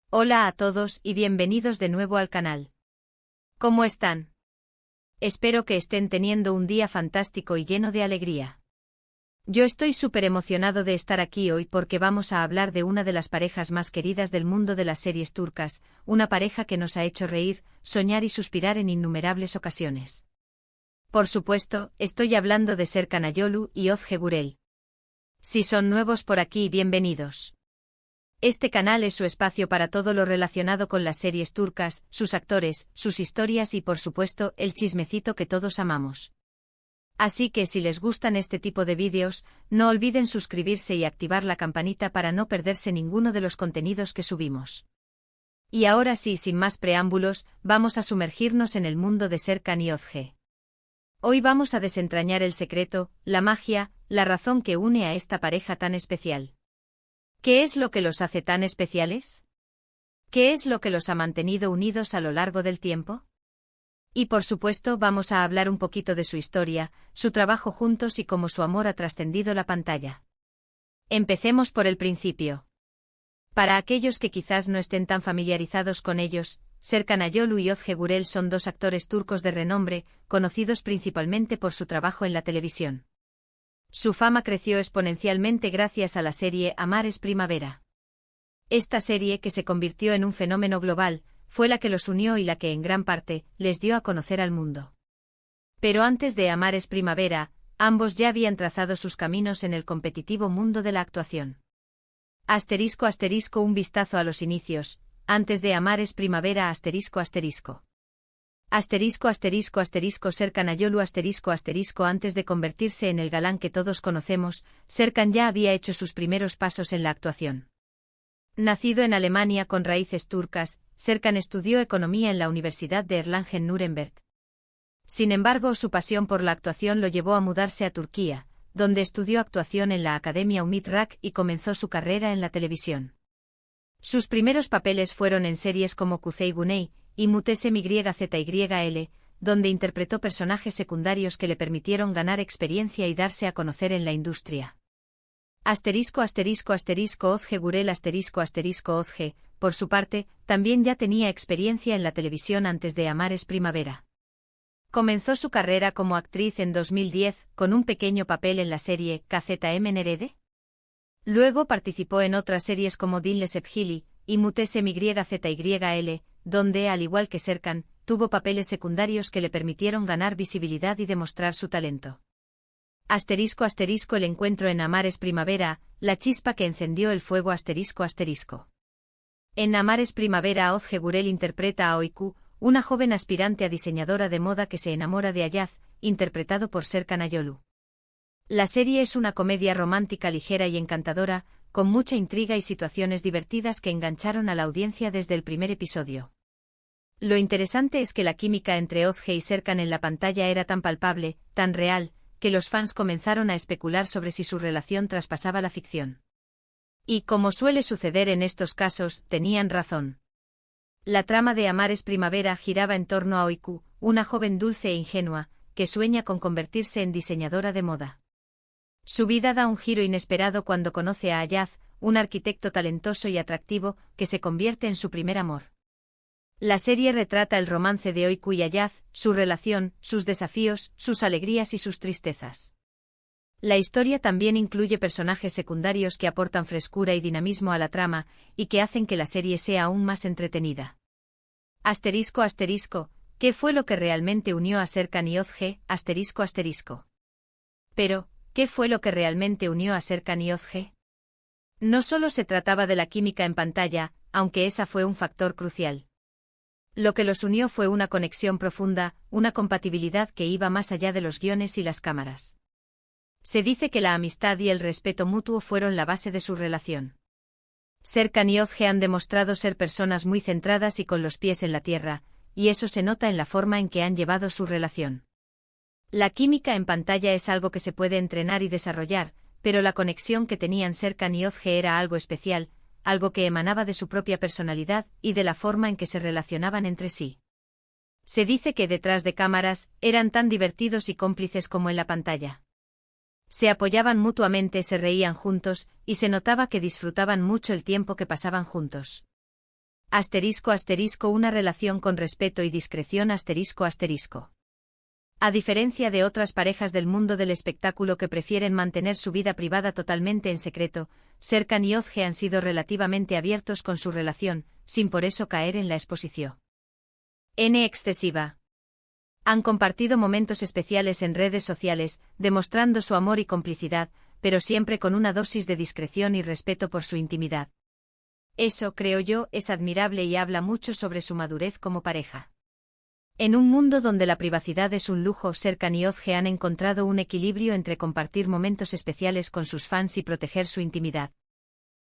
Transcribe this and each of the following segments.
Hola a todos y bienvenidos de nuevo al canal. ¿Cómo están? Espero que estén teniendo un día fantástico y lleno de alegría. Yo estoy súper emocionado de estar aquí hoy porque vamos a hablar de una de las parejas más queridas del mundo de las series turcas, una pareja que nos ha hecho reír, soñar y suspirar en innumerables ocasiones. Por supuesto, estoy hablando de Serkan Ayolu y Özge Gürel. Si son nuevos por aquí, bienvenidos. Este canal es su espacio para todo lo relacionado con las series turcas, sus actores, sus historias y por supuesto, el chismecito que todos amamos. Así que si les gustan este tipo de vídeos, no olviden suscribirse y activar la campanita para no perderse ninguno de los contenidos que subimos. Y ahora sí, sin más preámbulos, vamos a sumergirnos en el mundo de Serkan y Özge. Hoy vamos a desentrañar el secreto, la magia, la razón que une a esta pareja tan especial. ¿Qué es lo que los hace tan especiales? ¿Qué es lo que los ha mantenido unidos a lo largo del tiempo? Y por supuesto vamos a hablar un poquito de su historia, su trabajo juntos y cómo su amor ha trascendido la pantalla. Empecemos por el principio. Para aquellos que quizás no estén tan familiarizados con ellos, Serkan Ayolu y Özge Gürel son dos actores turcos de renombre, conocidos principalmente por su trabajo en la televisión. Su fama creció exponencialmente gracias a la serie Amar es Primavera. Esta serie, que se convirtió en un fenómeno global, fue la que los unió y la que en gran parte les dio a conocer al mundo. Pero antes de Amar es Primavera, ambos ya habían trazado sus caminos en el competitivo mundo de la actuación. *** Un vistazo a los inicios, antes de Amar es Primavera ***. Serkan Ayolu Antes de convertirse en el galán que todos conocemos, Serkan ya había hecho sus primeros pasos en la actuación. Nacido en Alemania con raíces turcas, Serkan estudió economía en la Universidad de Erlangen-Nuremberg. Sin embargo, su pasión por la actuación lo llevó a mudarse a Turquía, donde estudió actuación en la Academia Umit Rak y comenzó su carrera en la televisión. Sus primeros papeles fueron en series como Kuzey Güney y Mutesi Myzyl, donde interpretó personajes secundarios que le permitieron ganar experiencia y darse a conocer en la industria. ***Özge Gürel Özge, por su parte, también ya tenía experiencia en la televisión antes de Amar es Primavera. Comenzó su carrera como actriz en 2010, con un pequeño papel en la serie KZM Nerede. Luego participó en otras series como Dinle Sevgili y Mutesi Myzyl, donde, al igual que Serkan, tuvo papeles secundarios que le permitieron ganar visibilidad y demostrar su talento. ***El encuentro en Amar es Primavera, la chispa que encendió el fuego ***. En Amar es Primavera, Özge Gürel interpreta a Öykü, una joven aspirante a diseñadora de moda que se enamora de Ayaz, interpretado por Serkan Ayolu. La serie es una comedia romántica ligera y encantadora, con mucha intriga y situaciones divertidas que engancharon a la audiencia desde el primer episodio. Lo interesante es que la química entre Özge y Serkan en la pantalla era tan palpable, tan real, que los fans comenzaron a especular sobre si su relación traspasaba la ficción. Y, como suele suceder en estos casos, tenían razón. La trama de Amar es Primavera giraba en torno a Öykü, una joven dulce e ingenua, que sueña con convertirse en diseñadora de moda. Su vida da un giro inesperado cuando conoce a Ayaz, un arquitecto talentoso y atractivo, que se convierte en su primer amor. La serie retrata el romance de Öykü y Ayaz, su relación, sus desafíos, sus alegrías y sus tristezas. La historia también incluye personajes secundarios que aportan frescura y dinamismo a la trama, y que hacen que la serie sea aún más entretenida. ¿Qué fue lo que realmente unió a Serkan y Özge? Pero, ¿qué fue lo que realmente unió a Serkan y Özge? No solo se trataba de la química en pantalla, aunque esa fue un factor crucial. Lo que los unió fue una conexión profunda, una compatibilidad que iba más allá de los guiones y las cámaras. Se dice que la amistad y el respeto mutuo fueron la base de su relación. Serkan y Özge han demostrado ser personas muy centradas y con los pies en la tierra, y eso se nota en la forma en que han llevado su relación. La química en pantalla es algo que se puede entrenar y desarrollar, pero la conexión que tenían Serkan y Özge era algo especial, algo que emanaba de su propia personalidad y de la forma en que se relacionaban entre sí. Se dice que detrás de cámaras, eran tan divertidos y cómplices como en la pantalla. Se apoyaban mutuamente, se reían juntos, y se notaba que disfrutaban mucho el tiempo que pasaban juntos. Una relación con respeto y discreción. A diferencia de otras parejas del mundo del espectáculo que prefieren mantener su vida privada totalmente en secreto, Serkan y Özge han sido relativamente abiertos con su relación, sin por eso caer en la exposición excesiva. Han compartido momentos especiales en redes sociales, demostrando su amor y complicidad, pero siempre con una dosis de discreción y respeto por su intimidad. Eso, creo yo, es admirable y habla mucho sobre su madurez como pareja. En un mundo donde la privacidad es un lujo, Serkan y Özge han encontrado un equilibrio entre compartir momentos especiales con sus fans y proteger su intimidad.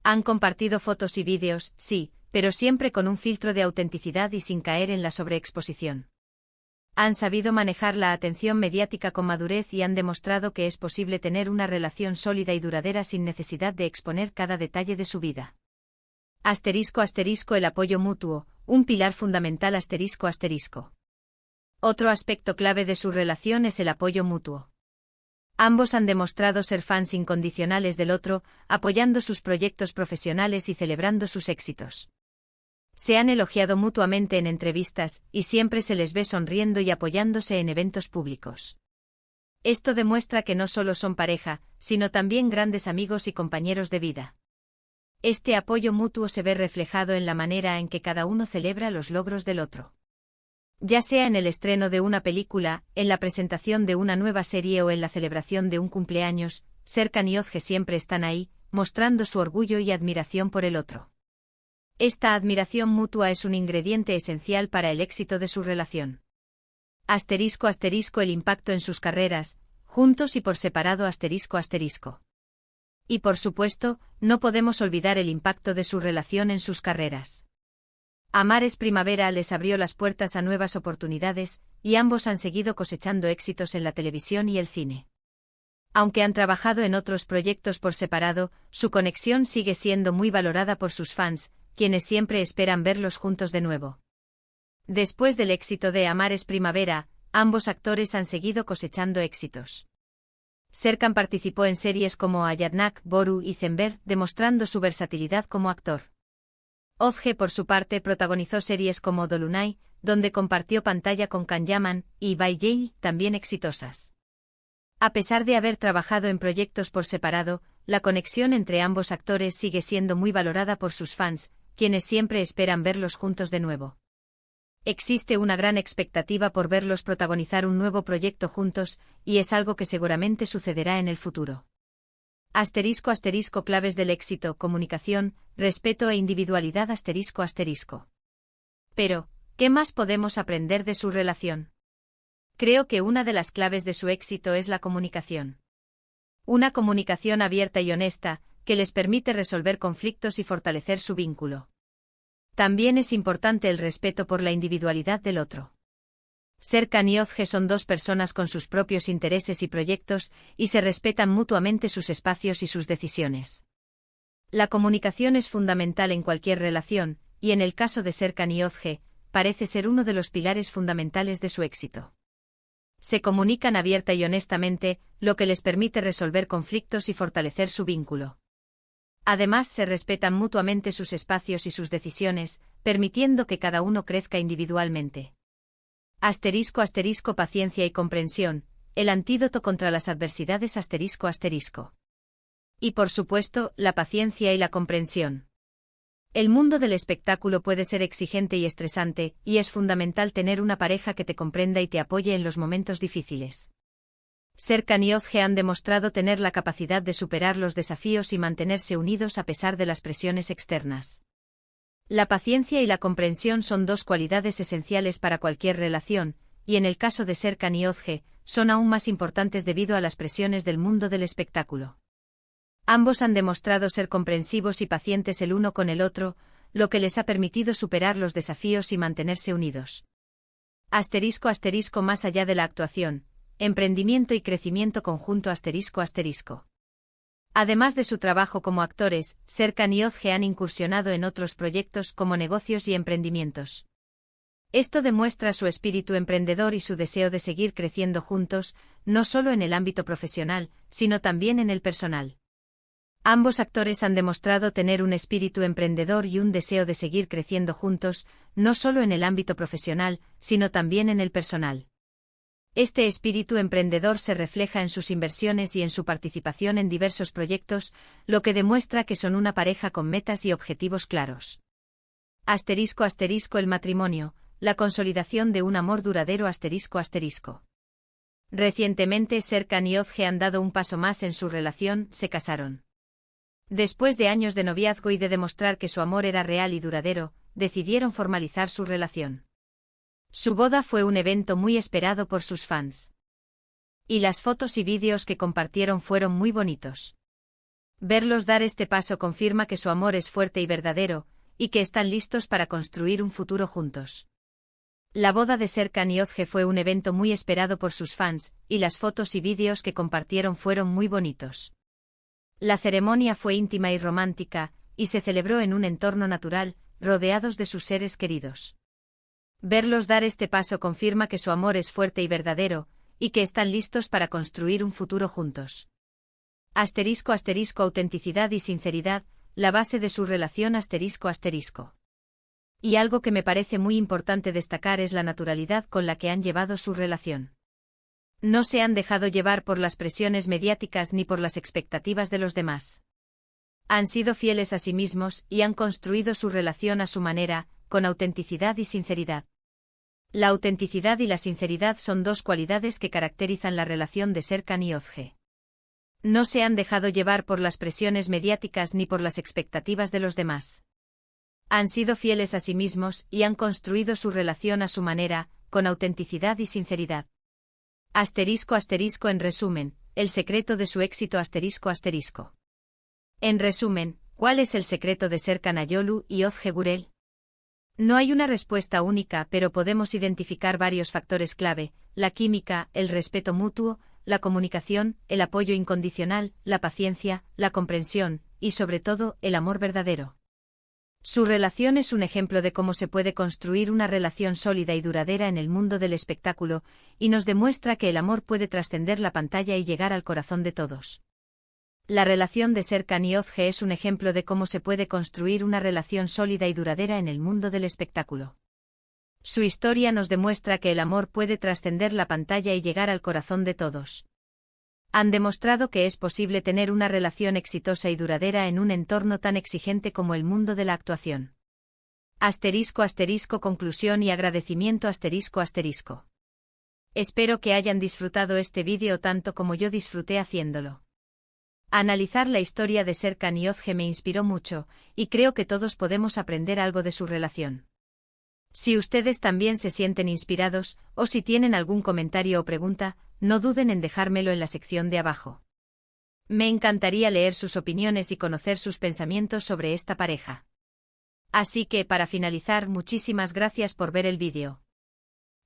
Han compartido fotos y vídeos, sí, pero siempre con un filtro de autenticidad y sin caer en la sobreexposición. Han sabido manejar la atención mediática con madurez y han demostrado que es posible tener una relación sólida y duradera sin necesidad de exponer cada detalle de su vida. El apoyo mutuo, un pilar fundamental. Otro aspecto clave de su relación es el apoyo mutuo. Ambos han demostrado ser fans incondicionales del otro, apoyando sus proyectos profesionales y celebrando sus éxitos. Se han elogiado mutuamente en entrevistas, y siempre se les ve sonriendo y apoyándose en eventos públicos. Esto demuestra que no solo son pareja, sino también grandes amigos y compañeros de vida. Este apoyo mutuo se ve reflejado en la manera en que cada uno celebra los logros del otro. Ya sea en el estreno de una película, en la presentación de una nueva serie o en la celebración de un cumpleaños, Serkan y Özge siempre están ahí, mostrando su orgullo y admiración por el otro. Esta admiración mutua es un ingrediente esencial para el éxito de su relación. El impacto en sus carreras, juntos y por separado. Y por supuesto, no podemos olvidar el impacto de su relación en sus carreras. Amar es Primavera les abrió las puertas a nuevas oportunidades, y ambos han seguido cosechando éxitos en la televisión y el cine. Aunque han trabajado en otros proyectos por separado, su conexión sigue siendo muy valorada por sus fans, quienes siempre esperan verlos juntos de nuevo. Después del éxito de Amar es Primavera, ambos actores han seguido cosechando éxitos. Serkan participó en series como Ayatnak, Boru y Zember, demostrando su versatilidad como actor. Özge, por su parte, protagonizó series como Dolunay, donde compartió pantalla con Can Yaman, y Bay J, también exitosas. A pesar de haber trabajado en proyectos por separado, la conexión entre ambos actores sigue siendo muy valorada por sus fans, quienes siempre esperan verlos juntos de nuevo. Existe una gran expectativa por verlos protagonizar un nuevo proyecto juntos, y es algo que seguramente sucederá en el futuro. Claves del éxito: comunicación, respeto e individualidad. Pero, ¿qué más podemos aprender de su relación? Creo que una de las claves de su éxito es la comunicación. Una comunicación abierta y honesta, que les permite resolver conflictos y fortalecer su vínculo. También es importante el respeto por la individualidad del otro. Serkan y Özge son dos personas con sus propios intereses y proyectos, y se respetan mutuamente sus espacios y sus decisiones. La comunicación es fundamental en cualquier relación, y en el caso de Serkan y Özge, parece ser uno de los pilares fundamentales de su éxito. Se comunican abierta y honestamente, lo que les permite resolver conflictos y fortalecer su vínculo. Además, se respetan mutuamente sus espacios y sus decisiones, permitiendo que cada uno crezca individualmente. Paciencia y comprensión, el antídoto contra las adversidades. Y por supuesto, la paciencia y la comprensión. El mundo del espectáculo puede ser exigente y estresante, y es fundamental tener una pareja que te comprenda y te apoye en los momentos difíciles. Serkan y Özge han demostrado tener la capacidad de superar los desafíos y mantenerse unidos a pesar de las presiones externas. La paciencia y la comprensión son dos cualidades esenciales para cualquier relación, y en el caso de Serkan y Özge, son aún más importantes debido a las presiones del mundo del espectáculo. Ambos han demostrado ser comprensivos y pacientes el uno con el otro, lo que les ha permitido superar los desafíos y mantenerse unidos. Más allá de la actuación, emprendimiento y crecimiento conjunto. Además de su trabajo como actores, Serkan y Özge han incursionado en otros proyectos como negocios y emprendimientos. Esto demuestra su espíritu emprendedor y su deseo de seguir creciendo juntos, no solo en el ámbito profesional, sino también en el personal. Ambos actores han demostrado tener un espíritu emprendedor y un deseo de seguir creciendo juntos, no solo en el ámbito profesional, sino también en el personal. Este espíritu emprendedor se refleja en sus inversiones y en su participación en diversos proyectos, lo que demuestra que son una pareja con metas y objetivos claros. *** El matrimonio, la consolidación de un amor duradero. ***. Recientemente Serkan y Özge han dado un paso más en su relación, se casaron. Después de años de noviazgo y de demostrar que su amor era real y duradero, decidieron formalizar su relación. Su boda fue un evento muy esperado por sus fans. Y las fotos y vídeos que compartieron fueron muy bonitos. Verlos dar este paso confirma que su amor es fuerte y verdadero, y que están listos para construir un futuro juntos. La boda de Serkan y Özge fue un evento muy esperado por sus fans, y las fotos y vídeos que compartieron fueron muy bonitos. La ceremonia fue íntima y romántica, y se celebró en un entorno natural, rodeados de sus seres queridos. Verlos dar este paso confirma que su amor es fuerte y verdadero, y que están listos para construir un futuro juntos. ***. Autenticidad y sinceridad, la base de su relación. ***. Y algo que me parece muy importante destacar es la naturalidad con la que han llevado su relación. No se han dejado llevar por las presiones mediáticas ni por las expectativas de los demás. Han sido fieles a sí mismos y han construido su relación a su manera, con autenticidad y sinceridad. La autenticidad y la sinceridad son dos cualidades que caracterizan la relación de Serkan y Özge. No se han dejado llevar por las presiones mediáticas ni por las expectativas de los demás. Han sido fieles a sí mismos y han construido su relación a su manera, con autenticidad y sinceridad. ***. En resumen, el secreto de su éxito. ***. En resumen, ¿cuál es el secreto de Serkan Ayolu y Özge Gürel? No hay una respuesta única, pero podemos identificar varios factores clave: la química, el respeto mutuo, la comunicación, el apoyo incondicional, la paciencia, la comprensión, y sobre todo, el amor verdadero. Su relación es un ejemplo de cómo se puede construir una relación sólida y duradera en el mundo del espectáculo, y nos demuestra que el amor puede trascender la pantalla y llegar al corazón de todos. La relación de Serkan y Özge es un ejemplo de cómo se puede construir una relación sólida y duradera en el mundo del espectáculo. Su historia nos demuestra que el amor puede trascender la pantalla y llegar al corazón de todos. Han demostrado que es posible tener una relación exitosa y duradera en un entorno tan exigente como el mundo de la actuación. ***. Conclusión y agradecimiento. ***. Espero que hayan disfrutado este vídeo tanto como yo disfruté haciéndolo. Analizar la historia de Serkan y Özge me inspiró mucho, y creo que todos podemos aprender algo de su relación. Si ustedes también se sienten inspirados, o si tienen algún comentario o pregunta, no duden en dejármelo en la sección de abajo. Me encantaría leer sus opiniones y conocer sus pensamientos sobre esta pareja. Así que, para finalizar, muchísimas gracias por ver el vídeo.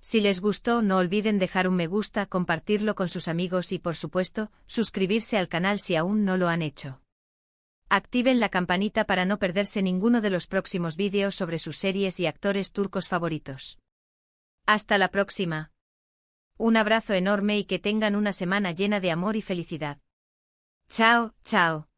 Si les gustó, no olviden dejar un me gusta, compartirlo con sus amigos y, por supuesto, suscribirse al canal si aún no lo han hecho. Activen la campanita para no perderse ninguno de los próximos vídeos sobre sus series y actores turcos favoritos. Hasta la próxima. Un abrazo enorme y que tengan una semana llena de amor y felicidad. Chao, chao.